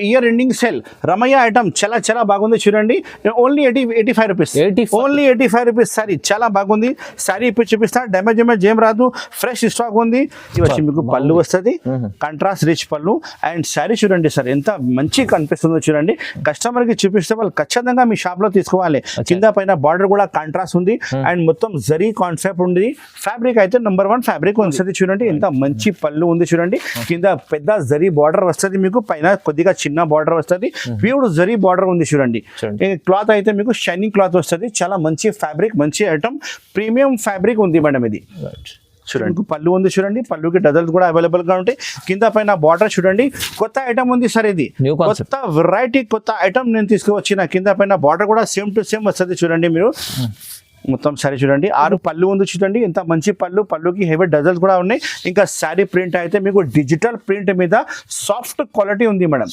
Year ending sale Ramaiah item చాలా బాగుంది చూడండి. Only 85 rupees, only 85 rupees sorry. చాలా బాగుంది సారీ. ఇప్పుడు చూపిస్తా, డ్యామేజ్ ఏం రాదు, ఫ్రెష్ స్టాక్ ఉంది. ఇది వచ్చి మీకు పళ్ళు వస్తుంది, కాంట్రాస్ట్ రిచ్ పళ్ళు. అండ్ సారీ చూడండి సార్ ఎంత మంచి కనిపిస్తుందో చూడండి. కస్టమర్ కి చూపిస్తే వాళ్ళు ఖచ్చితంగా మీ షాప్ లో తీసుకోవాలి. కింద పైన బార్డర్ కూడా కాంట్రాస్ట్ ఉంది అండ్ మొత్తం జరీ కాన్సెప్ట్ ఉంది. ఫ్యాబ్రిక్ అయితే నెంబర్ 1 ఫ్యాబ్రిక్ వస్తుంది చూడండి. ఎంత మంచి పళ్ళు ఉంది చూడండి. కింద పెద్ద జరీ బార్డర్ వస్తుంది మీకు, పైన కొద్దిగా చిన్న బార్డర్ వస్తుంది. ప్యూర్ జరీ బార్డర్ ఉంది చూడంండి. క్లాత్ అయితే మీకు షైనింగ్ క్లాత్ వస్తుంది. చాలా మంచి ఫ్యాబ్రిక్, మంచి ఐటమ్, ప్రీమియం ఫ్యాబ్రిక్ ఉంది మేడం. ఇది చూడండి పళ్ళు ఉంది చూడండి. పళ్ళుకి డజల్స్ కూడా అవైలబుల్ గా ఉంటాయి. కింద పైన బార్డర్ చూడండి. కొత్త ఐటమ్ ఉంది సార్, ఇది కొత్త వెరైటీ, కొత్త ఐటమ్ నేను తీసుకువచ్చిన. కింద పైన బార్డర్ కూడా సేమ్ టు సేమ్ వస్తుంది చూడండి. మీరు మొత్తం సారీ చూడండి. 6 పళ్ళు ఉంది చూడండి. ఎంత మంచి పళ్ళు, పళ్ళుకి హెవీ డజల్స్ కూడా ఉన్నాయి. ఇంకా శారీ ప్రింట్ అయితే మీకు డిజిటల్ ప్రింట్ మీద సాఫ్ట్ క్వాలిటీ ఉంది మేడం,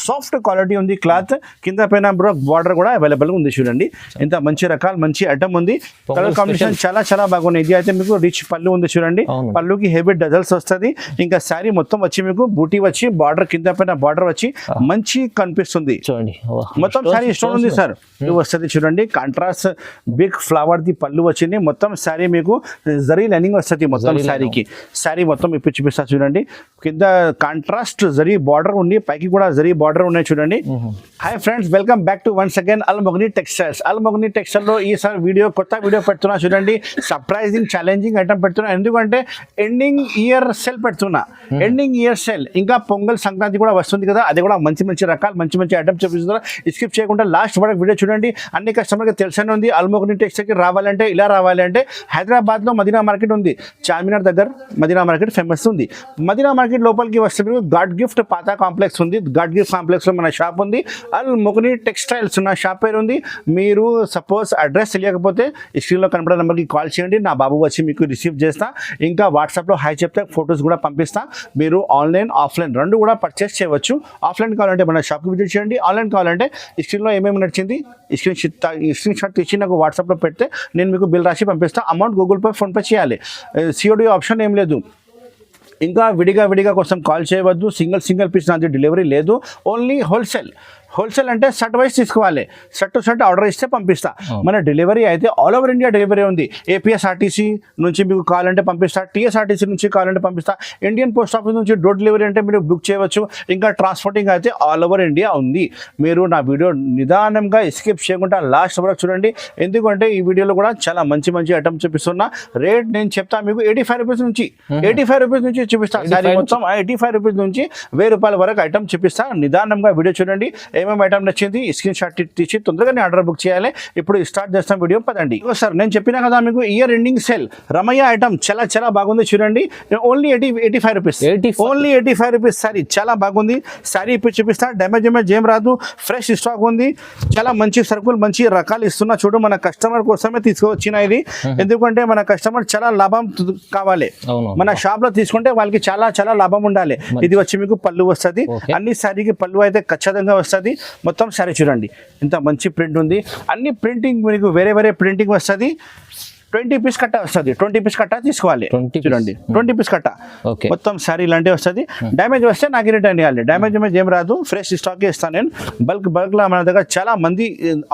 సాఫ్ట్ క్వాలిటీ ఉంది క్లాత్. కింద పైన బార్డర్ కూడా అవైలబుల్ ఉంది చూడండి. ఎంత మంచి రకాలు, మంచి ఐటమ్ ఉంది. కలర్ కాంబినేషన్ చాలా బాగుంది. ఇది అయితే మీకు రిచ్ పళ్ళు ఉంది చూడండి. పళ్ళుకి హెవీ డజల్స్ వస్తుంది. ఇంకా శారీ మొత్తం వచ్చి మీకు బూటీ వచ్చి బార్డర్, కింద పైన బార్డర్ వచ్చి మంచి కనిపిస్తుంది చూడండి. మొత్తం శారీ స్టోన్ ఉంది సార్. ఇది వస్తుంది చూడండి. కాంట్రాస్ట్ బిగ్ ఫ్లవర్ ది పళ్ళు వచ్చింది. మొత్తం శారీ మీకు జరీ లైనింగ్ వస్తుంది మొత్తం శారీకి. శారీ మొత్తం ఇప్పుడు చూపిస్తా చూడండి. కింద కాంట్రాస్ట్ జరీ బార్డర్ ఉంది, పైకి కూడా జరీ బార్డర్ ఉన్నాయి చూడండి. Hi friends, welcome back to once again అల్మోగ్ని textiles. అల్మోగ్ని textile లో ఈసారి కొత్త వీడియో పెడుతున్నా చూడండి. సర్ప్రైజింగ్ ఛాలెంజింగ్ ఐటమ్ పెడుతున్నా. ఎందుకంటే ఎండింగ్ ఇయర్ సేల్ పెడుతున్నా. ఎండింగ్ ఇయర్ సేల్ ఇంకా పొంగల్ సంక్రాంతి కూడా వస్తుంది కదా, అది కూడా మంచి రకాలు, మంచి ఐటమ్ చూపిస్తున్నా. స్కిప్ చేయకుండా లాస్ట్ వరకు వీడియో చూడండి. అన్ని కస్టమర్కి తెలిసనే ఉంది. అల్మోగ్ని టెక్స్టైల్కి రావాలంటే ఇలా రావాలంటే హైదరాబాద్లో మదీనా మార్కెట్ ఉంది. చార్మినార్ దగ్గర మదీనా మార్కెట్ ఫేమస్ ఉంది. మదీనా మార్కెట్ లోపలికి వస్తే గాడ్ గిఫ్ట్ పాత కాంప్లెక్స్ ఉంది. గాడ్ గిఫ్ట్ కాంప్లెక్స్లో మన షాప్ ఉంది. అల్మోగ్ని టెక్స్టైల్స్ నా షాప్ పేరు ఉంది. మీరు సపోజ్ అడ్రస్ తెలియకపోతే స్క్రీన్లో కనపడే నెంబర్కి కాల్ చేయండి. నా బాబు వచ్చి మీకు రిసీవ్ చేస్తా. ఇంకా వాట్సాప్లో హాయ్ చెప్తే ఫొటోస్ కూడా పంపిస్తా. మీరు ఆన్లైన్ ఆఫ్లైన్ రెండు కూడా పర్చేస్ చేయవచ్చు. ఆఫ్లైన్ కావాలంటే మన షాప్కి విజిట్ చేయండి. ఆన్లైన్ కావాలంటే స్క్రీన్లో ఏమేమి నచ్చింది స్క్రీన్ షాట్ తీసి నాకు వాట్సాప్లో పెడితే నేను మీకు బిల్ రాసి పంపిస్తాను. అమౌంట్ గూగుల్ పే, ఫోన్పే చేయాలి. సిఓడి ఆప్షన్ ఏం లేదు. ఇంకా విడిగా కోసం కాల్ చేయవద్దు. సింగిల్ పీస్ నాది డెలివరీ లేదు. ఓన్లీ హోల్సేల్ అంటే షర్ట్ వైజ్ తీసుకోవాలి. షర్ట్ టు షర్ట్ ఆర్డర్ ఇస్తే పంపిస్తా. మన డెలివరీ అయితే ఆల్ ఓవర్ ఇండియా డెలివరీ ఉంది. ఏపీఎస్ఆర్టీసీ నుంచి మీకు కావాలంటే పంపిస్తా. టీఎస్ఆర్టీసీ నుంచి కావాలంటే పంపిస్తా. ఇండియన్ పోస్ట్ ఆఫీస్ నుంచి డోర్ డెలివరీ అంటే మీరు బుక్ చేయవచ్చు. ఇంకా ట్రాన్స్పోర్టింగ్ అయితే ఆల్ ఓవర్ ఇండియా ఉంది. మీరు నా వీడియో నిదానంగా స్కిప్ చేయకుండా లాస్ట్ వరకు చూడండి. ఎందుకంటే ఈ వీడియోలో కూడా చాలా మంచి ఐటమ్ చూపిస్తున్నా. రేట్ నేను చెప్తా మీకు 85 రూపీస్ నుంచి 85 రూపీస్ నుంచి చూపిస్తా. సారీ మొత్తం 85 రూపీస్ నుంచి 1000 రూపాయల వరకు ఐటమ్ చూపిస్తా. నిదానంగా వీడియో చూడండి. ఏమేమి ఐటమ్ నచ్చింది స్క్రీన్ షాట్ తీసి తొందరగానే ఆర్డర్ బుక్ చేయాలి. ఇప్పుడు స్టార్ట్ చేస్తాం వీడియో. పదండి సార్. నేను చెప్పినా కదా మీకు year ending sale Ramaiah item చాలా బాగుంది చూడండి. Only 85 rupees, only 85 rupees sorry. చాలా బాగుంది సారీ. ఇప్పుడు చూపిస్తా. డ్యామేజ్ ఏం రాదు, ఫ్రెష్ స్టాక్ ఉంది. చాలా మంచి సరుకులు, మంచి రకాలు ఇస్తున్నా చూడు. మన కస్టమర్ కోసమే తీసుకువచ్చిన ఇది. ఎందుకంటే మన కస్టమర్ చాలా లాభం కావాలి. మన షాప్ లో తీసుకుంటే వాళ్ళకి చాలా లాభం ఉండాలి. ఇది వచ్చి మీకు పళ్ళు వస్తుంది. అన్ని సారీకి పళ్ళు అయితే ఖచ్చితంగా వస్తుంది. మొత్తం సారీ చూడండి. ఇంత మంచి ప్రింట్ ఉంది. అన్ని ప్రింటింగ్ మీకు వేరే ప్రింటింగ్ వస్తుంది. 20 పీస్ కట్ట వస్తుంది. 20 పీస్ కట్ట తీసుకోవాలి చూడండి. 20 పీస్ కట్ట మొత్తం సారీ ఇలాంటివి వస్తుంది. డ్యామేజ్ వస్తే నాకు రిటర్న్ చేయాలి. డ్యామేజ్ ఏం రాదు, ఫ్రెష్ స్టాక్ ఇస్తాను నేను. బల్క్ లా మన దగ్గర చాలా మంది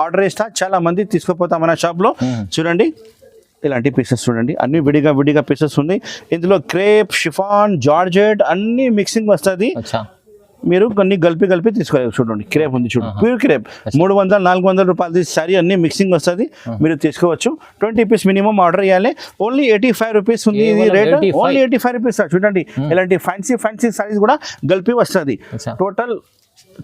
ఆర్డర్ ఇస్తా, చాలా మంది తీసుకుపోతా మన షాప్ లో. చూడండి ఇలాంటి పీసెస్ చూడండి. అన్ని విడిగా పీసెస్ ఉంది. ఇందులో క్రేప్, షిఫాన్, జార్జెట్ అన్ని మిక్సింగ్ వస్తుంది. మీరు కొన్ని కలిపి తీసుకోవాలి. చూడండి క్రేప్ ఉంది చూడండి. ప్యూర్ క్రేప్ 300-400 రూపాయలు సారీ. అన్ని మిక్సింగ్ వస్తుంది. మీరు తీసుకోవచ్చు. 20 పీస్ మినిమం ఆర్డర్ చేయాలి. ఓన్లీ 85 రూపీస్ ఉంది ఇది రేట్. ఓన్లీ 85 రూపీస్ చూడండి. ఇలాంటి ఫ్యాన్సీ సారీస్ కూడా కలిపి వస్తుంది. టోటల్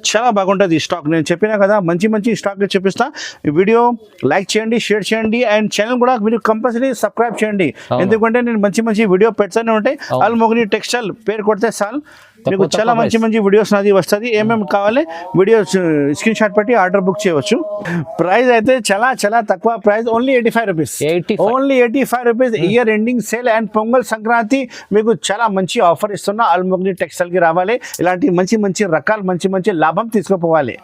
చాలా బాగుంటుంది ఈ స్టాక్. నేను చెప్పినా కదా మంచి స్టాక్ చూపిస్తా. ఈ వీడియో లైక్ చేయండి, షేర్ చేయండి అండ్ ఛానల్ కూడా మీరు కంపల్సరీ సబ్స్క్రైబ్ చేయండి. ఎందుకంటే నేను మంచి వీడియో పెడతానే ఉంటాయి. అల్మోగ్ని టెక్స్టైల్ పేరు కొడితే చాలు మీకు చాలా మంచి వీడియోస్ నాది వస్తుంది. ఏమేమి కావాలి వీడియో స్క్రీన్ షాట్ పెట్టి ఆర్డర్ బుక్ చేయవచ్చు. ప్రైస్ అయితే చాలా తక్కువ price. Only 85 rupees, only 85 rupees. Year ending sale and pongal Sankranti మీకు చాలా మంచి ఆఫర్ ఇస్తున్నా. అల్మోగ్ని టెక్స్టైల్ కి రావాలి. ఇలాంటి మంచి రకాలు, మంచి లాభం తీసుకుపోవాలి.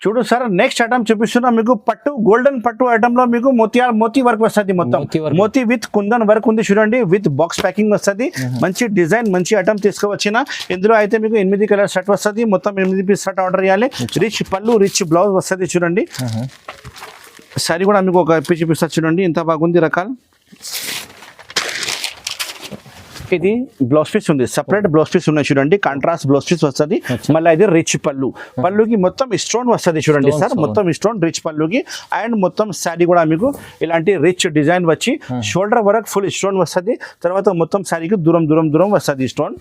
చూడు సార్ నెక్స్ట్ ఐటమ్ చూపిస్తున్నా మీకు పట్టు గోల్డెన్ పట్టు ఐటమ్ లో మీకు మోతీ వర్క్ వస్తుంది మొత్తం మోతీ విత్ కుందన్ వర్క్ ఉంది చూడండి విత్ బాక్స్ ప్యాకింగ్ వస్తుంది మంచి డిజైన్ మంచి ఐటమ్ తీసుకోవచ్చిన ఇందులో అయితే మీకు 8 కలర్ షర్ట్ వస్తుంది మొత్తం 8 పీస్ షర్ట్ ఆర్డర్ చేయాలి రిచ్ పళ్ళు రిచ్ బ్లౌజ్ వస్తుంది చూడండి సారీ కూడా మీకు ఒక పీస్ చూపిస్తారు చూడండి ఎంత బాగుంది రకాలు ఇది బ్లౌజ్ పీస్ ఉంది సెపరేట్ బ్లౌజ్ పీస్ ఉన్నాయి చూడండి కాంట్రాస్ట్ బ్లౌజ్ పీస్ వస్తుంది మళ్ళీ ఇది రిచ్ పళ్ళుకి మొత్తం స్టోన్ వస్తుంది చూడండి సార్ మొత్తం స్టోన్ రిచ్ పళ్ళుకి అండ్ మొత్తం శారీ కూడా మీకు ఇలాంటి రిచ్ డిజైన్ వచ్చి షోల్డర్ వరకు ఫుల్ స్టోన్ వస్తుంది తర్వాత మొత్తం శారీకి దూరం వస్తుంది స్టోన్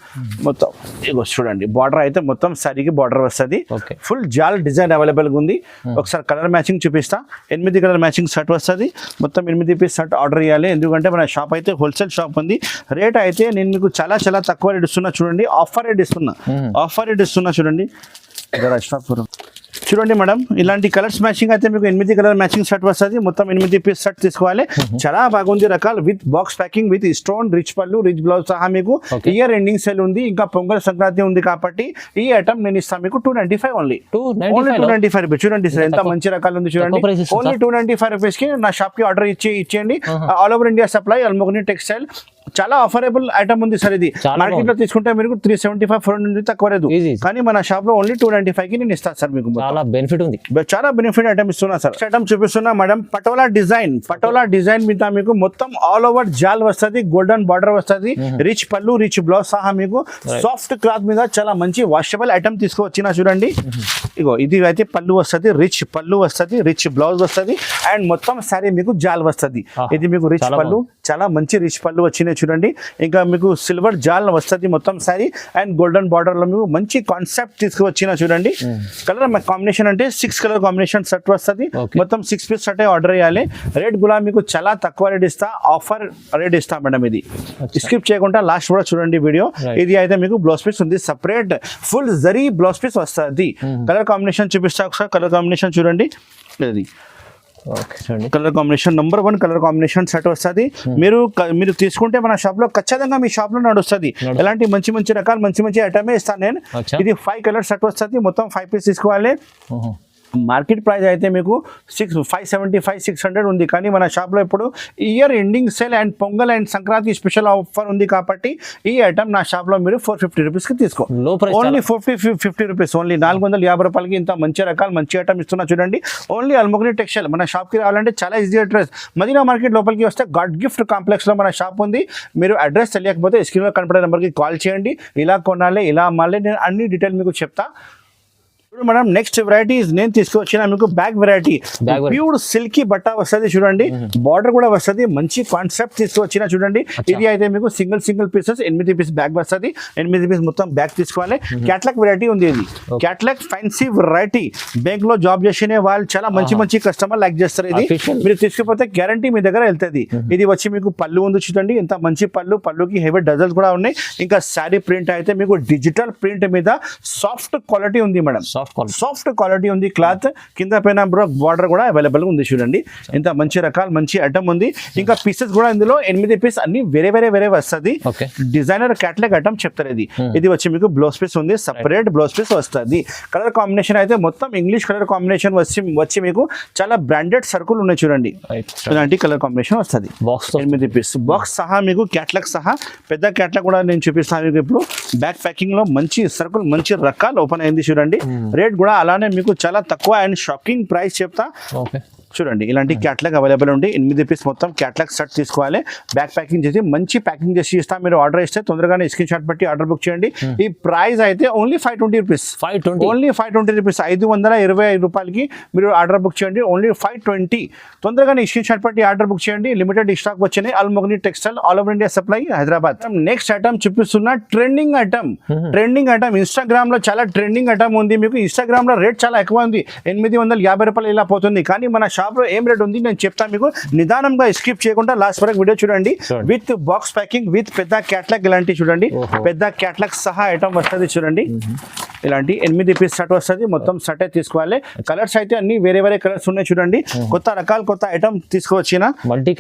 మొత్తం ఇగో చూడండి బార్డర్ అయితే మొత్తం శారీకి బార్డర్ వస్తుంది ఫుల్ జాల్ డిజైన్ అవైలబుల్ గా ఉంది ఒకసారి కలర్ మ్యాచింగ్ చూపిస్తా 8 కలర్ మ్యాచింగ్ షర్ట్ వస్తుంది మొత్తం 8 పీస్ షర్ట్ ఆర్డర్ చేయాలి ఎందుకంటే మన షాప్ అయితే హోల్సేల్ షాప్ ఉంది రేట్ అయితే నేను మీకు చాలా తక్కువ రేట్ ఇస్తున్నా చూడండి ఆఫర్ రేట్ ఇస్తున్నా చూడండి చూడండి మేడం ఇలాంటి కలర్స్ మ్యాచింగ్ అయితే మీకు 8 కలర్ మ్యాచింగ్ షర్ట్ వస్తుంది మొత్తం 8 పీస్ షర్ట్ తీసుకోవాలి చాలా బాగుంది రకాలు with box packing with stone rich పళ్ళు రిచ్ బ్లౌజ్ సహా మీకు ఇయర్ ఎండింగ్ సేల్ ఉంది ఇంకా పొంగల్ సంక్రాంతి ఉంది కాబట్టి ఈ ఐటమ్ నేను ఇస్తాను మీకు 295 ఓన్లీ 295 రూపీస్ చూడండి సార్ ఎంత మంచి రకాలు ఉంది చూడండి ఓన్లీ 295 రూపీస్ కి నా షాప్ కి ఆర్డర్ ఇచ్చేయండి all over India supply అల్మోగ్ని textile చాలా ఆఫరబుల్ ఐటమ్ ఉంది సార్ ఇది మార్కెట్ లో తీసుకుంటే మీరు 375 400 తక్కువ లేదు కానీ మన షాప్ లో ఓన్లీ 295 కి నేను ఇస్తాను సార్ మీకు చాలా బెనిఫిట్ ఐటమ్ ఇస్తున్నా సార్ ఐటమ్ చూపిస్తున్నా మేడం పటోలా డిజైన్ మీద మీకు మొత్తం ఆల్ ఓవర్ జాల్ వస్తుంది గోల్డెన్ బార్డర్ వస్తుంది రిచ్ పళ్ళు రిచ్ బ్లౌజ్ సహా మీకు సాఫ్ట్ క్లాత్ మీద చాలా మంచి వాషబుల్ ఐటమ్ తీసుకువచ్చిన చూడండి ఇగో ఇది అయితే పళ్ళు వస్తుంది రిచ్ బ్లౌజ్ వస్తుంది అండ్ మొత్తం సారీ మీకు జాల్ వస్తుంది ఇది మీకు రిచ్ పళ్ళు చాలా మంచి రిచ్ పళ్ళు వచ్చినాయి చూడండి ఇంకా మీకు సిల్వర్ జాల్ వస్తుంది మొత్తం సారీ అండ్ గోల్డెన్ బార్డర్ లో మీకు మంచి కాన్సెప్ట్ తీసుకువచ్చిన చూడండి కలర్ కాంబినేషన్ అంటే 6 కలర్ కాంబినేషన్ షర్ట్ వస్తుంది మొత్తం 6 పీస్ షర్ట్ ఆర్డర్ చేయాలి రేట్ కూడా మీకు చాలా తక్కువ రేట్ ఇస్తా ఆఫర్ రేట్ ఇస్తా మేడం ఇది స్కిప్ చేయకుండా లాస్ట్ కూడా చూడండి వీడియో ఇది అయితే మీకు బ్లౌజ్ పీస్ ఉంది separate full zari blouse piece వస్తుంది కలర్ కాంబినేషన్ చూపిస్తా ఒకసారి కలర్ కాంబినేషన్ చూడండి ఇది colour combination number 1 colour combination set వస్తుంది మీరు తీసుకుంటే మన షాప్ లో ఖచ్చితంగా మీ షాప్ లో నడుస్తుంది ఎలాంటి మంచి రకాలు మంచి ఐటమే ఇస్తాను నేను ఇది 5 కలర్ సెట్ వస్తుంది మొత్తం 5 పీస్ తీసుకోవాలి మార్కెట్ ప్రైస్ అయితే మీకు 575 600 ఉంది కానీ మన షాప్లో ఇప్పుడు year ending sale and pongal and Sankranti special offer ఉంది కాబట్టి ఈ ఐటమ్ నా షాప్లో మీరు 450 రూపీస్కి తీసుకో ఓన్లీ 50 రూపీస్ ఓన్లీ 450 రూపాయలకి ఇంత మంచి రకాలు మంచి ఐటమ్ ఇస్తున్నా చూడండి ఓన్లీ అల్మోగ్ని టెక్స్టైల్ మన షాప్కి రావాలంటే చాలా ఈజీ అడ్రస్ మదీనా మార్కెట్ లోపలికి వస్తే గాడ్ గిఫ్ట్ కాంప్లెక్స్లో మన షాప్ ఉంది మీరు అడ్రస్ తెలియకపోతే స్క్రీన్లో కనపడే నెంబర్కి కాల్ చేయండి ఇలా కొనాలి ఇలా అమ్మాలి నేను అన్ని డీటెయిల్ మీకు చెప్తా మేడం నెక్స్ట్ వెరైటీ నేను తీసుకొచ్చిన మీకు బ్యాగ్ వెరైటీ ప్యూర్ సిల్కీ బట్ట వస్తుంది చూడండి బార్డర్ కూడా వస్తుంది మంచి కాన్సెప్ట్ తీసుకొచ్చిన చూడండి ఇది అయితే మీకు సింగిల్ పీసెస్ 8 పీస్ బ్యాగ్ వస్తుంది 8 పీస్ మొత్తం బ్యాగ్ తీసుకోవాలి క్యాట్లాగ్ వెరైటీ ఉంది ఇది క్యాట్లాగ్ ఫ్యాన్సీ వెరైటీ బ్యాంక్ లో జాబ్ చేసిన వాళ్ళు చాలా మంచి కస్టమర్ లైక్ చేస్తారు ఇది మీరు తీసుకుపోతే గ్యారంటీ మీ దగ్గర వెళ్తుంది ఇది వచ్చి మీకు పళ్ళు ఉంది చూడండి ఎంత మంచి పళ్ళుకి హెవీ డజల్స్ కూడా ఉన్నాయి ఇంకా శారీ ప్రింట్ అయితే మీకు డిజిటల్ ప్రింట్ మీద సాఫ్ట్ క్వాలిటీ ఉంది మేడం సాఫ్ట్ క్వాలిటీ ఉంది క్లాత్ కింద పైన బార్డర్ కూడా అవైలబుల్ ఉంది చూడండి ఇంత మంచి రకాలు మంచి ఐటమ్ ఉంది ఇంకా పీసెస్ కూడా ఇందులో 8 పీస్ అన్ని వేరే వస్తుంది డిజైనర్ క్యాటలాగ్ ఐటమ్ చెప్తారు ఇది వచ్చి మీకు బ్లౌజ్ పీస్ ఉంది సెపరేట్ బ్లౌజ్ పీస్ వస్తుంది కలర్ కాంబినేషన్ అయితే మొత్తం ఇంగ్లీష్ కలర్ కాంబినేషన్ వచ్చి మీకు చాలా బ్రాండెడ్ సర్కుల్ ఉన్నాయి చూడండి ఇలాంటి కలర్ కాంబినేషన్ వస్తుంది 8 పీస్ బాక్స్ సహా మీకు క్యాటలాగ్ సహా పెద్ద క్యాటలాగ్ కూడా నేను చూపిస్తాను మీకు ఇప్పుడు బ్యాక్ ప్యాకింగ్ లో మంచి సర్కుల్ మంచి రకాలు ఓపెన్ అయింది చూడండి రేట్ కూడా అలానే మీకు చాలా తక్కువ అండ్ షాకింగ్ ప్రైస్ చెప్తా చూడండి ఇలాంటి క్యాటలాగ్ అవైలబుల్ ఉంది 8 పీస్ మొత్తం క్యాటలాగ్ సెట్ తీసుకోవాలి బ్యాక్ ప్యాకింగ్ చేసి మంచి ప్యాకింగ్ చేసి ఇస్తా మీరు ఆర్డర్ ఇస్తే తొందరగానే స్క్రీన్ షాట్ పెట్టి ఆర్డర్ బుక్ చేయండి ఈ ప్రైస్ అయితే ఓన్లీ 520 రూపీస్ ఓన్లీ 520 రూపీస్ 525 రూపాయలకి మీరు ఆర్డర్ బుక్ చేయండి ఓన్లీ 520 తొందరగానే స్క్రీన్ షాట్ పెట్టి ఆర్డర్ బుక్ చేయండి లిమిటెడ్ స్టాక్ వచ్చినాయి అల్మోగ్ని textile all over India supply Hyderabad next item చూపిస్తున్నా ట్రెండింగ్ ఐటమ్ ఇన్స్టాగ్రామ్ లో చాలా ట్రెండింగ్ ఐటమ్ ఉంది మీకు ఇన్స్టాగ్రామ్ లో రేట్ చాలా ఎక్కువ ఉంది 850 రూపాయలు ఇలా పోతుంది కానీ మన షాప్ లో ఏం రేట్ ఉంది నేను చెప్తాను మీకు నిదానంగా స్కిప్ చేయకుండా లాస్ట్ వరకు వీడియో చూడండి విత్ బాక్స్ ప్యాకింగ్ విత్ పెద్ద క్యాటలాగ్ ఇలాంటి చూడండి పెద్ద క్యాటలాగ్ సహా ఐటమ్ వస్తుంది చూడండి ఇలాంటి 8 పీస్ సెట్ వస్తుంది, మొత్తం సెట్ తీసుకోవాలి. కలర్స్ అయితే అన్ని వేరే వేరే కలర్స్ ఉన్నాయి చూడండి, కొత్త రకాలు కొత్త ఐటమ్ తీసుకువచ్చిన మల్టీ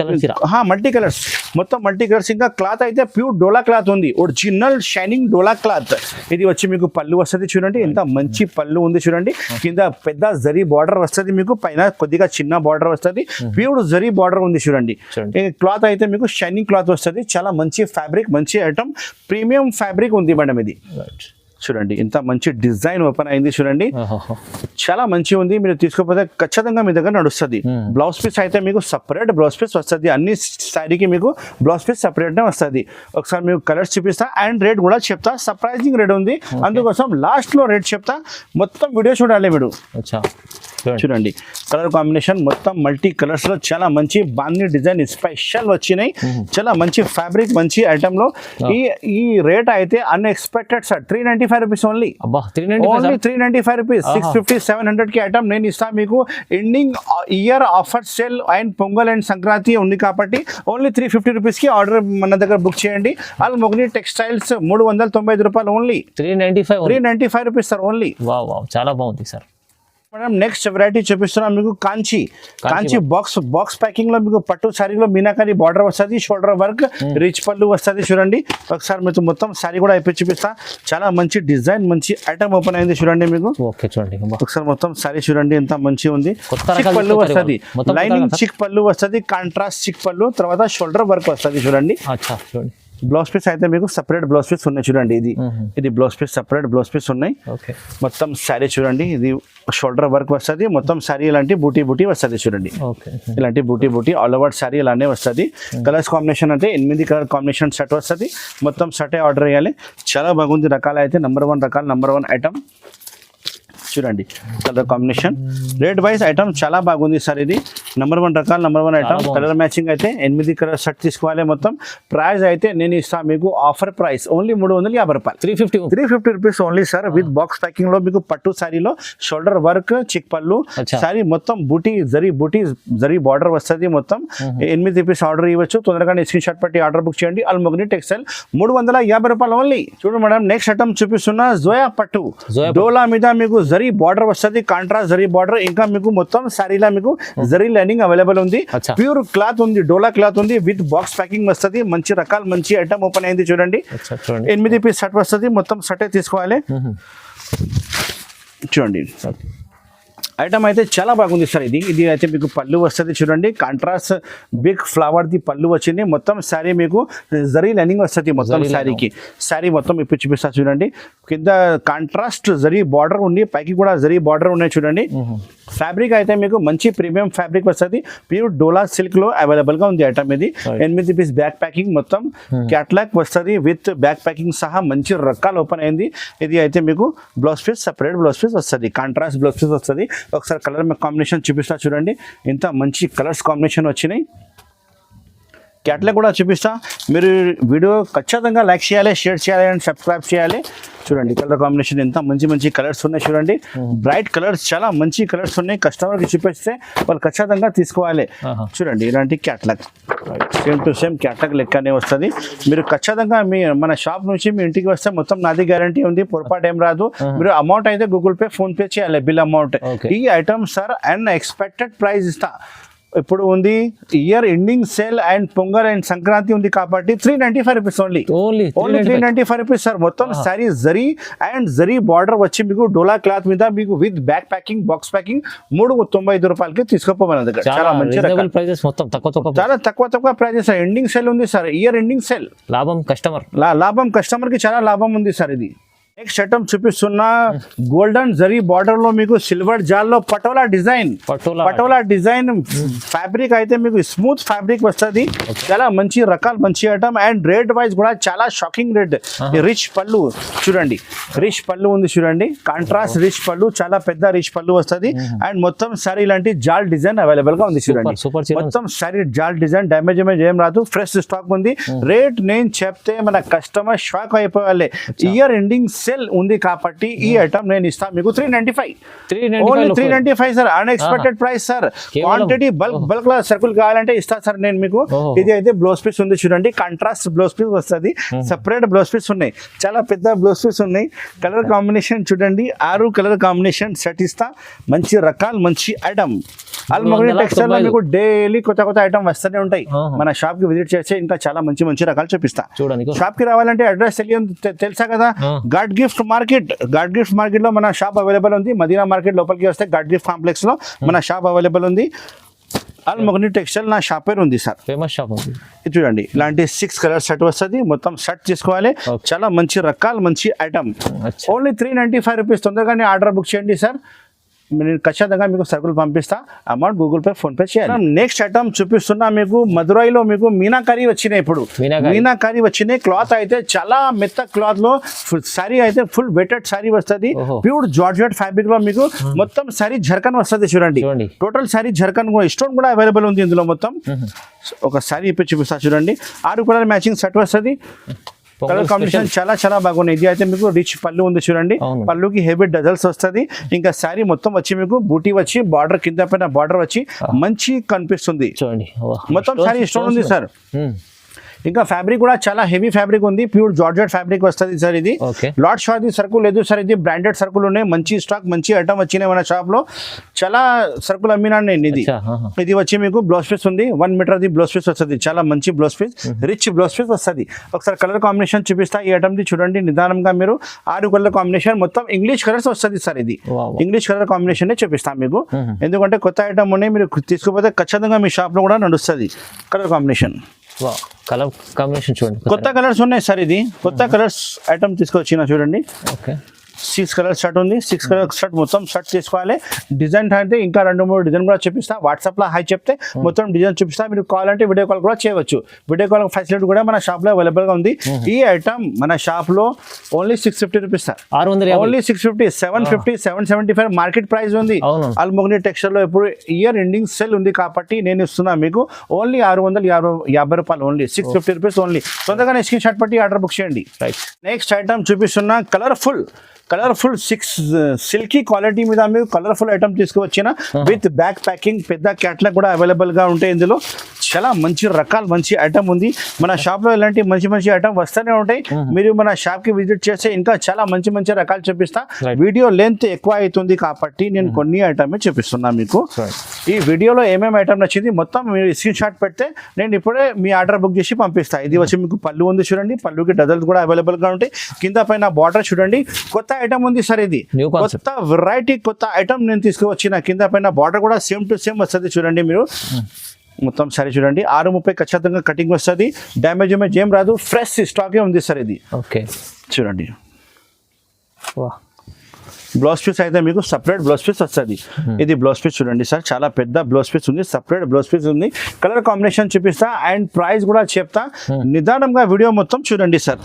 కలర్స్, మొత్తం మల్టీ కలర్స్. ఇంకా క్లాత్ అయితే ప్యూర్ డోలా క్లాత్ ఉంది, ఒరిజినల్ షైనింగ్ డోలా క్లాత్. ఇది వచ్చి మీకు పళ్ళు వస్తుంది చూడండి, ఎంత మంచి పళ్ళు ఉంది చూడండి. కింద పెద్ద జరీ బార్డర్ వస్తుంది, మీకు పైన కొద్దిగా చిన్న బార్డర్ వస్తుంది, ప్యూర్ జరీ బార్డర్ ఉంది చూడండి. క్లాత్ అయితే మీకు షైనింగ్ క్లాత్ వస్తుంది, చాలా మంచి ఫ్యాబ్రిక్, మంచి ఐటమ్, ప్రీమియం ఫ్యాబ్రిక్ ఉంది మేడం. ఇది చూడండి ఎంత మంచి డిజైన్ ఓపెన్ అయింది చూడండి, చాలా మంచి ఉంది. మీరు తీసుకోకపోతే ఖచ్చితంగా మీ దగ్గర నడుస్తుంది. బ్లౌజ్ పీస్ అయితే మీకు సపరేట్ బ్లౌజ్ పీస్ వస్తుంది, అన్ని శారీకి మీకు బ్లౌజ్ పీస్ సపరేట్నే వస్తుంది. ఒకసారి మీకు కలర్స్ చూపిస్తా అండ్ రేట్ కూడా చెప్తా, సర్ప్రైజింగ్ రేట్ ఉంది, అందుకోసం లాస్ట్లో రేట్ చెప్తా. మొత్తం వీడియో చూడాలి మీరు. చూడండి కలర్ కాంబినేషన్ మొత్తం మల్టీ కలర్స్ లో చాలా మంచి బాంది డిజైన్ స్పెషల్ వచ్చినాయి, చాలా మంచి ఫ్యాబ్రిక్, మంచి ఐటమ్ లో. ఈ రేట్ అయితే unexpected sir, 395 rupees only. 395 rupees, 650 700 కి ఐటమ్ నేను ఇస్తాను మీకు. Ending year offer sale and pongal and Sankranti ఉంది కాబట్టి ఓన్లీ 350 రూపీస్ కి ఆర్డర్ మన దగ్గర బుక్ చేయండి. ఆల్మొగ్ని టెక్స్టైల్స్ 395 రూపాయలు ఓన్లీ. 395 rupees sir only. చాలా బాగుంది సార్. మేడం నెక్స్ట్ వెరైటీ చూపిస్తున్నాం మీకు, కాంచి బాక్స్ ప్యాకింగ్ లో మీకు పట్టు శారీలో మీనాకారి బార్డర్ వస్తుంది, షోల్డర్ వర్క్, రిచ్ పళ్ళు వస్తుంది చూడండి. ఒకసారి మీకు మొత్తం శారీ కూడా అయిపోయి చూపిస్తా, చాలా మంచి డిజైన్, మంచి ఐటమ్ ఓపెన్ అయింది చూడండి. మీకు ఒకసారి మొత్తం శారీ చూడండి ఎంత మంచి ఉంది. చిక్ పళ్ళు వస్తుంది, లైనింగ్ చిక్ పళ్ళు వస్తుంది, కాంట్రాస్ట్ చిక్ పళ్ళు, తర్వాత షోల్డర్ వర్క్ వస్తుంది చూడండి. బ్లౌజ్ పీస్ అయితే మీకు సపరేట్ బ్లౌజ్ పీస్ ఉన్నాయి చూడండి. ఇది blouse piece separate blouse piece ఉన్నాయి. మొత్తం శారీ చూడండి, ఇది షోల్డర్ వర్క్ వస్తుంది, మొత్తం శారీ ఇలాంటి బూటీ వస్తుంది చూడండి. ఇలాంటి బూటీ ఆల్ ఓవర్ శారీ ఇలానే వస్తుంది. కలర్స్ కాంబినేషన్ అంటే 8 కలర్ కాంబినేషన్ సెట్ వస్తుంది, మొత్తం సెటే ఆర్డర్ చేయాలి. చాలా బాగుంది, రకాలు అయితే నెంబర్ 1 ఐటమ్ చూడండి. Colour combination rate wise item చాలా బాగుంది సార్. ఇది నెంబర్ 1 రకాలు, నెంబర్ 1 ఐటమ్. కలర్ మ్యాచింగ్ అయితే 8 కలర్ సెట్ తీసుకోవాలి. మొత్తం ప్రైస్ అయితే నేను ఇస్తాను మీకు ఆఫర్ ప్రైస్ ఓన్లీ 350 రూపాయలు, 350 rupees only sir. With box packing లో మీకు పట్టు శారీలో షోల్డర్ వర్క్, చిక్ పళ్ళు శారీ, మొత్తం బూటీ జరీ బార్డర్ వస్తుంది. మొత్తం 8 పీస్ ఆర్డర్ ఇవ్వచ్చు, తొందరగానే స్క్రీన్ షాట్ పెట్టి ఆర్డర్ బుక్ చేయండి. ఆల్మొగ్ని టెక్స్టైల్ 350 రూపాయలు ఓన్లీ. చూడండి మేడం నెక్స్ట్ ఐటమ్ చూపిస్తున్నా, జోయా పట్టు డోలా మీద మీకు జరీ బార్డర్ వస్తుంది, కాంట్రాస్ట్ జరీ బార్డర్. ఇంకా మీకు మొత్తం శారీలో మీకు జరీ లైనింగ్ అవైలబుల్ ఉంది, ప్యూర్ క్లాత్ ఉంది, డోలా క్లాత్ ఉంది, విత్ బాక్స్ ప్యాకింగ్ వస్తుంది. మంచి రకాలు, మంచి ఐటమ్ ఓపెన్ అయింది చూడండి. 8 పీస్ సెట్ వస్తుంది, మొత్తం సెటే తీసుకోవాలి చూడండి. ఐటమ్ అయితే చాలా బాగుంది సార్. ఇది అయితే మీకు పళ్ళు వస్తుంది చూడండి, కాంట్రాస్ట్ బిగ్ ఫ్లవర్ ది పళ్ళు వచ్చింది. మొత్తం శారీ మీకు జరీ లైనింగ్ వస్తుంది మొత్తం శారీకి. శారీ మొత్తం ఇప్పుడు చూపిస్తా చూడండి, కింద కాంట్రాస్ట్ జరీ బార్డర్ ఉంది, పైకి కూడా జరీ బార్డర్ ఉన్నాయి చూడండి. ఫ్యాబ్రిక్ అయితే మీకు మంచి ప్రీమియం ఫ్యాబ్రిక్ వస్తుంది, ప్యూర్ డోలా సిల్క్ లో అవైలబుల్ గా ఉంది ఐటమ్. ఇది 8 పీస్ బ్యాక్ ప్యాకింగ్, మొత్తం క్యాట్లాగ్ వస్తుంది విత్ బ్యాక్ ప్యాకింగ్ సహా మంచి రకాలు ఓపెన్ అయింది. ఇది అయితే మీకు blouse piece separate blouse piece వస్తుంది, కాంట్రాస్ట్ బ్లౌజ్ పీస్ వస్తుంది. ఒకసారి కలర్ కాంబినేషన్ చూపిస్తా చూడండి, ఎంత మంచి కలర్స్ కాంబినేషన్ వచ్చినాయి. క్యాట్లాగ్ కూడా చూపిస్తా, మీరు వీడియో ఖచ్చితంగా లైక్ చేయాలి, షేర్ చేయాలి అండ్ సబ్స్క్రైబ్ చేయాలి. చూడండి కలర్ కాంబినేషన్ ఎంత మంచి కలర్స్ ఉన్నాయి చూడండి, బ్రైట్ కలర్స్, చాలా మంచి కలర్స్ ఉన్నాయి. కస్టమర్కి చూపిస్తే వాళ్ళు ఖచ్చితంగా తీసుకోవాలి. చూడండి ఇలాంటి catalogue same to same catalogue లెక్కనే వస్తుంది. మీరు ఖచ్చితంగా మన షాప్ నుంచి మీ ఇంటికి వస్తే మొత్తం నాది గ్యారంటీ ఉంది, పొరపాటు ఏం రాదు. మీరు అమౌంట్ అయితే గూగుల్ పే, ఫోన్ పే చేయాలి, బిల్ అమౌంట్. ఈ ఐటమ్ సార్ అన్ఎక్స్పెక్టెడ్ ప్రైస్ ఇస్తా. ఇప్పుడు ఉంది year ending sale and pongal and Sankranti ఉంది కాబట్టి 395 రూపీస్ ఓన్లీ 395 రూపీస్ సార్. మొత్తం శారీ జరీ బార్డర్ వచ్చి మీకు డోలా క్లాత్ మీద మీకు with back packing, box packing 395 రూపాయలకి తీసుకోపోవాలి దగ్గర. చాలా మంచి ప్రైజెస్, మొత్తం చాలా తక్కువ ప్రైజెస్. ఎండింగ్ సేల్ ఉంది సార్, ఇయర్ ఎండింగ్ సేల్. లాభం కస్టమర్ కి చాలా లాభం ఉంది సార్. ఇది నెక్స్ట్ ఐటమ్ చూపిస్తున్నా, గోల్డెన్ జరీ బార్డర్ లో మీకు సిల్వర్ జాల్ లో పటోలా డిజైన్ ఫ్యాబ్రిక్ అయితే మీకు స్మూత్ ఫ్యాబ్రిక్ వస్తుంది. చాలా మంచి రకాలు, మంచి ఐటమ్. అండ్ రేట్ వైజ్ కూడా చాలా షాకింగ్ రేట్. రిచ్ పళ్ళు చూడండి, రిచ్ పళ్ళు ఉంది చూడండి, కాంట్రాస్ట్ రిచ్ పళ్ళు, చాలా పెద్ద రిచ్ పళ్ళు వస్తుంది. అండ్ మొత్తం సారీ ఇలాంటి జాల్ డిజైన్ అవైలబుల్ గా ఉంది చూడండి. మొత్తం సారీ జాల్ డిజైన్, డ్యామేజ్ ఏం రాదు, ఫ్రెష్ స్టాక్ ఉంది. రేట్ నేను చెప్తే మన కస్టమర్ షాక్ అయిపోవాలి. ఇయర్ ఎండింగ్ సేల్ ఉంది కాబట్టి ఈ ఐటమ్ నేను ఇస్తా మీకు 395. 395 only 395 sir, unexpected price sir. Quantity bulk లో సర్కుల్ కావాలంటే ఇస్తా సార్ నేను మీకు. ఇది అయితే బ్లౌజ్ పీస్ ఉంది చూడండి, కాంట్రాస్ట్ బ్లౌజ్ పీస్ వస్తుంది, సెపరేట్ బ్లౌజ్ పీస్ ఉన్నాయి, చాలా పెద్ద బ్లౌజ్ పీస్ ఉన్నాయి. కలర్ కాంబినేషన్ చూడండి, 6 కలర్ కాంబినేషన్ సెట్ ఇస్తా. మంచి రకాలు, మంచి ఐటమ్. అల్మోగ్ని టెక్స్టైల్ లో మీకు డైలీ కొత్త కొత్త ఐటమ్ వస్తూనే ఉంటాయి. మన షాప్ కి విజిట్ చేస్తే ఇంకా చాలా మంచి మంచి రకాలు చూపిస్తా. చూడండి, షాప్ కి రావాలంటే అడ్రస్ తెలుసా కదా, God gift market. God gift market లో మన షాప్ అవైలబుల్ ఉంది. మదీనా మార్కెట్ లోపలికి వస్తే గాడ్ గిఫ్ట్ కాంప్లెక్స్ లో మన షాప్ అవైలబుల్ ఉంది. అల్మోగ్ని టెక్స్టైల్ నా షాప్ పేరు ఉంది సార్, ఫేమస్ షాప్ ఉంది. ఇది చూడండి, ఇలాంటి 6 కలర్ సెట్ వస్తుంది. మొత్తం సెట్ తీసుకోవాలి. చాలా మంచి రకాలు, మంచి ఐటమ్. Only 395 rupees. తొందరగానే ఆర్డర్ బుక్ చేయండి సార్, నేను ఖచ్చితంగా మీకు సరుకులు పంపిస్తా. Amount Google pay, phone pay చేయాలి. నెక్స్ట్ ఐటమ్ చూపిస్తున్నా మీకు, మదురైలో మీకు మీనాకారి వచ్చినాయి. ఇప్పుడు మీనాకారి వచ్చినాయి. క్లాత్ అయితే చాలా మెత్త క్లాత్ లో, సారీ అయితే ఫుల్ వెటెడ్ సారీ వస్తుంది. ప్యూర్ జార్జెట్ ఫ్యాబ్రిక్ లో మీకు మొత్తం సారీ జర్కన్ వస్తుంది. చూడండి, టోటల్ సారీ జర్కన్ స్టోన్ కూడా అవైలబుల్ ఉంది ఇందులో. మొత్తం ఒక సారీ ఇప్పి చూపిస్తా చూడండి. 6 కలర్ మ్యాచింగ్ సెట్ వస్తుంది. కలర్ కాంబినేషన్ చాలా చాలా బాగున్నాయి. ఇది అయితే మీకు రిచ్ పళ్ళు ఉంది చూడండి, పళ్ళుకి హెవీ డజల్స్ వస్తుంది. ఇంకా శారీ మొత్తం వచ్చి మీకు బూటీ వచ్చి బార్డర్ కింద పైన బార్డర్ వచ్చి మంచి కనిపిస్తుంది. మొత్తం శారీ స్టోన్ ఉంది సార్. ఇంకా ఫ్యాబ్రిక్ కూడా చాలా హెవీ ఫ్యాబ్రిక్ ఉంది, ప్యూర్ జార్జెట్ ఫ్యాబ్రిక్ వస్తుంది సార్. ఇది లాట్ షాట్ సర్కుల్ లేదు సార్, ఇది బ్రాండెడ్ సర్కుల్ ఉన్నాయి. మంచి స్టాక్, మంచి ఐటమ్ వచ్చినాయి మన షాప్ లో. చాలా సర్కుల్ అమ్మినా నేను. ఇది వచ్చి మీకు బ్లౌజ్ పీస్ ఉంది, 1 మీటర్ ది బ్లౌజ్ పీస్ వస్తుంది. చాలా మంచి blouse piece, rich blouse piece వస్తుంది. ఒకసారి కలర్ కాంబినేషన్ చూపిస్తా ఈ ఐటమ్ ది. చూడండి నిదానంగా మీరు. 6 కలర్ కాంబినేషన్, మొత్తం ఇంగ్లీష్ కలర్స్ వస్తుంది సార్. ఇది ఇంగ్లీష్ కలర్ కాంబినేషన్ చూపిస్తాను మీకు, ఎందుకంటే కొత్త ఐటమ్ ఉన్నాయి. మీరు తీసుకుపోతే ఖచ్చితంగా మీ షాప్ లో కూడా నడుస్తుంది. కలర్ కాంబినేషన్, కలర్ కాంబినేషన్ చూడండి, కొత్త కలర్స్ ఉన్నాయి సార్. ఇది కొత్త కలర్స్ ఐటమ్ తీసుకొచ్చిన చూడండి. 6 కలర్ షర్ట్ ఉంది. 6 కలర్ షర్ట్ మొత్తం షర్ట్ తీసుకోవాలి. డిజైన్ అయితే ఇంకా 2-3 డిజైన్ కూడా చూపిస్తా. వాట్సాప్ లో హై చెప్తే మొత్తం డిజైన్ చూపిస్తా. మీరు కాల్ అంటే వీడియో కాల్ కూడా చేయవచ్చు. వీడియో కాల్ ఫెసిలిటీ కూడా మన షాప్ లో అవైలబుల్ గా ఉంది. ఈ ఐటమ్ మన షాప్ లో only 650 rupees sir. 650, only 650. 750, 775 market price ఉంది. అల్మోగ్ని టెక్స్టైల్ లో ఇప్పుడు ఇయర్ ఎండింగ్ సేల్ ఉంది కాబట్టి నేను ఇస్తున్నా మీకు ఓన్లీ 650 రూపాయలు. Only 650 rupees only. తొందరగానే స్క్రీన్ షాట్ పట్టి ఆర్డర్ బుక్ చేయండి. నెక్స్ట్ ఐటమ్ చూపిస్తున్నా కలర్ఫుల్ 6 సిల్కీ క్వాలిటీ మీద మీరు కలర్ఫుల్ ఐటమ్ తీసుకువచ్చిన విత్ బ్యాక్ ప్యాకింగ్. పెద్ద క్యాట్లాగ్ కూడా అవైలబుల్ గా ఉంటాయి ఇందులో. చాలా మంచి రకాలు, మంచి ఐటమ్ ఉంది మన షాప్ లో. ఇలాంటి మంచి మంచి ఐటమ్ వస్తూనే ఉంటాయి. మీరు మన షాప్ కి విజిట్ చేస్తే ఇంకా చాలా మంచి మంచి రకాలు చూపిస్తా. వీడియో లెంత్ ఎక్కువ అవుతుంది కాబట్టి నేను కొన్ని ఐటమ్ చూపిస్తున్నా మీకు. ఈ వీడియోలో ఏమేమి ఐటమ్ నచ్చింది మొత్తం మీరు స్క్రీన్ షాట్ పెడితే నేను ఇప్పుడే మీ ఆర్డర్ బుక్ చేసి పంపిస్తా. ఇది వచ్చి మీకు పళ్ళు ఉంది చూడండి, పళ్ళుకి డజల్స్ కూడా అవైలబుల్ గా ఉంటాయి. కింద పైన బార్డర్ చూడండి, కొత్త ఐటమ్ ఉంది సార్. ఇది కొత్త వెరైటీ, కొత్త ఐటమ్ నేను తీసుకువచ్చిన. కింద పైన బార్డర్ కూడా సేమ్ టు సేమ్ వస్తుంది చూడండి మీరు. మొత్తం సారీ చూడండి, 630 ఖచ్చితంగా కటింగ్ వస్తుంది. డ్యామేజ్ ఏం రాదు, ఫ్రెష్ స్టాకే ఉంది సార్ ఇది. చూడండి, బ్లౌజ్ పీస్ అయితే మీకు సపరేట్ బ్లౌజ్ పీస్ వస్తుంది. ఇది బ్లౌజ్ పీస్ చూడండి సార్, చాలా పెద్ద బ్లౌజ్ పీస్ ఉంది, సపరేట్ బ్లౌజ్ పీస్ ఉంది. కలర్ కాంబినేషన్ చూపిస్తా అండ్ ప్రైస్ కూడా చెప్తా. నిదానంగా వీడియో మొత్తం చూడండి సార్.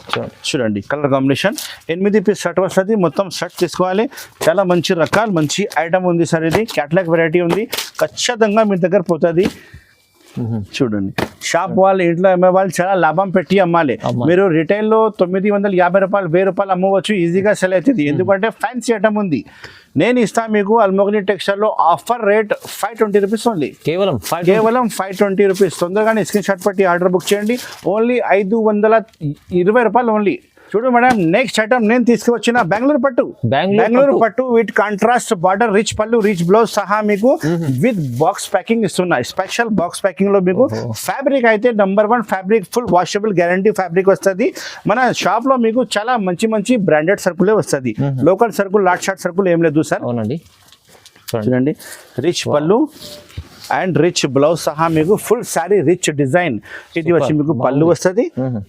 చూడండి కలర్ కాంబినేషన్. 8 పీస్ షర్ట్ వస్తుంది. మొత్తం షర్ట్ తీసుకోవాలి. చాలా మంచి రకాలు, మంచి ఐటమ్ ఉంది సార్. ఇది క్యాటలాగ్ వెరైటీ ఉంది, ఖచ్చితంగా మీ దగ్గర పోతుంది. చూడండి, షాప్ వాళ్ళు, ఇంట్లో అమ్మే వాళ్ళు చాలా లాభం పెట్టి అమ్మాలి. మీరు రిటైల్ లో 950 రూపాయలు, 1000 రూపాయలు అమ్మవచ్చు, ఈజీగా సెల్ అవుతుంది. ఎందుకంటే ఫ్యాన్సీ ఐటమ్ ఉంది. నేను ఇస్తా మీకు అల్మోగ్ని టెక్స్టైల్ లో ఆఫర్ రేట్ 520 రూపీస్ ఓన్లీ. కేవలం 520 రూపీస్. తొందరగానే స్క్రీన్ షాట్ పట్టి ఆర్డర్ బుక్ చేయండి. ఓన్లీ 520 రూపాయలు ఓన్లీ. చూడు మేడం, నెక్స్ట్ ఐటమ్ నేను తీసుకువచ్చిన బెంగళూరు పట్టు విత్ కాంట్రాస్ట్ బార్డర్, రిచ్ పళ్ళు, రిచ్ బ్లౌజ్ సహా మీకు విత్ బాక్స్ ప్యాకింగ్ ఇస్తున్నా. స్పెషల్ బాక్స్ ప్యాకింగ్ లో మీకు ఫ్యాబ్రిక్ అయితే number 1 fabric, full washable guarantee fabric వస్తుంది. మన షాప్ లో మీకు చాలా మంచి మంచి బ్రాండెడ్ సర్కులే వస్తుంది. Local circle, lot short circle ఏం లేదు సార్. చూడండి, రిచ్ పళ్ళు అండ్ రిచ్ బ్లౌజ్ సహా మీకు ఫుల్ శారీ రిచ్ డిజైన్. ఇది వచ్చి మీకు పళ్ళు వస్తుంది,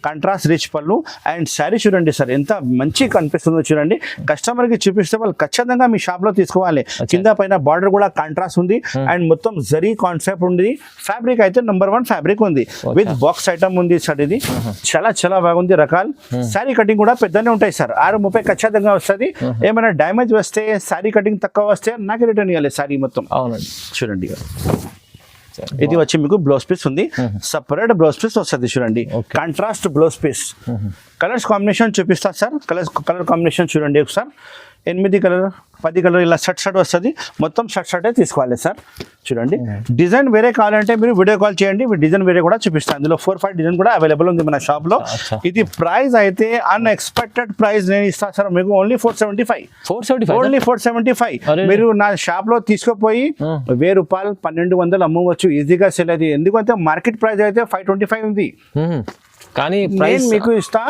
కాంట్రాస్ట్ రిచ్ పళ్ళు. అండ్ శారీ చూడండి సార్, ఎంత మంచి కనిపిస్తుందో చూడండి. కస్టమర్ కి చూపిస్తే వాళ్ళు ఖచ్చితంగా మీ షాప్ లో తీసుకోవాలి. కింద పైన బార్డర్ కూడా కాంట్రాస్ట్ ఉంది అండ్ మొత్తం జరీ కాన్సెప్ట్ ఉంది. ఫ్యాబ్రిక్ అయితే నంబర్ 1 ఫ్యాబ్రిక్ ఉంది విత్ బాక్స్ ఐటమ్ ఉంది సార్. ఇది చాలా చాలా బాగుంది రకాలు. శారీ కటింగ్ కూడా పెద్దనే ఉంటాయి సార్. 630 ఖచ్చితంగా వస్తుంది. ఏమైనా డ్యామేజ్ వస్తే, శారీ కటింగ్ తక్కువ వస్తే నాకు రిటర్న్ ఇవ్వాలి శారీ మొత్తం. చూడండి, ఇది వచ్చి మీకు బ్లౌజ్ పీస్ ఉంది, సపరేట్ బ్లౌజ్ పీస్ వస్తుంది చూడండి, contrast blouse piece. Colours combination చూపిస్తా సార్, కలర్ కాంబినేషన్ చూడండి ఒకసారి. 8 కలర్ 10 కలర్ ఇలా షర్ట్ వస్తుంది, మొత్తం షర్టే తీసుకోవాలి సార్. చూడండి డిజైన్ వేరే కావాలంటే మీరు వీడియో కాల్ చేయండి, డిజైన్ వేరే కూడా చూపిస్తాను. ఇందులో 4-5 డిజైన్ కూడా అవైలబుల్ ఉంది మన షాప్లో. ఇది ప్రైస్ అయితే అన్ఎక్స్పెక్టెడ్ ప్రైస్ నేను ఇస్తాను సార్ మీకు, ఓన్లీ 475. ఓన్లీ 475. మీరు నా షాప్లో తీసుకుపోయి 1000 రూపాయలు 1200 అమ్మవచ్చు ఈజీగా సెల్ అది. ఎందుకంటే మార్కెట్ ప్రైస్ అయితే 525 ఉంది, కానీ నేను మీకు ఇస్తా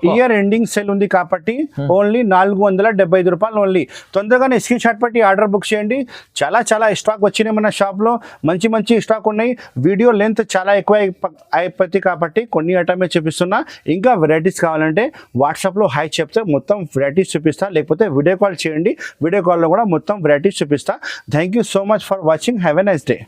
ఇయర్ ఎండింగ్ సేల్ ఉంది కాబట్టి ఓన్లీ 475 రూపాయలు ఓన్లీ. తొందరగానే స్క్రీన్ షాట్ పెట్టి ఆర్డర్ బుక్ చేయండి. చాలా స్టాక్ వచ్చినాయి మన షాప్లో, మంచి స్టాక్ ఉన్నాయి. వీడియో లెంత్ చాలా ఎక్కువ అయిపోతుంది కాబట్టి కొన్ని ఐటమే చూపిస్తున్నా. ఇంకా వెరైటీస్ కావాలంటే వాట్సాప్లో హై చెప్తే మొత్తం వెరైటీస్ చూపిస్తా, లేకపోతే వీడియో కాల్ చేయండి, వీడియో కాల్లో కూడా మొత్తం వెరైటీస్ చూపిస్తా. Thank you so much for watching. Have a nice day.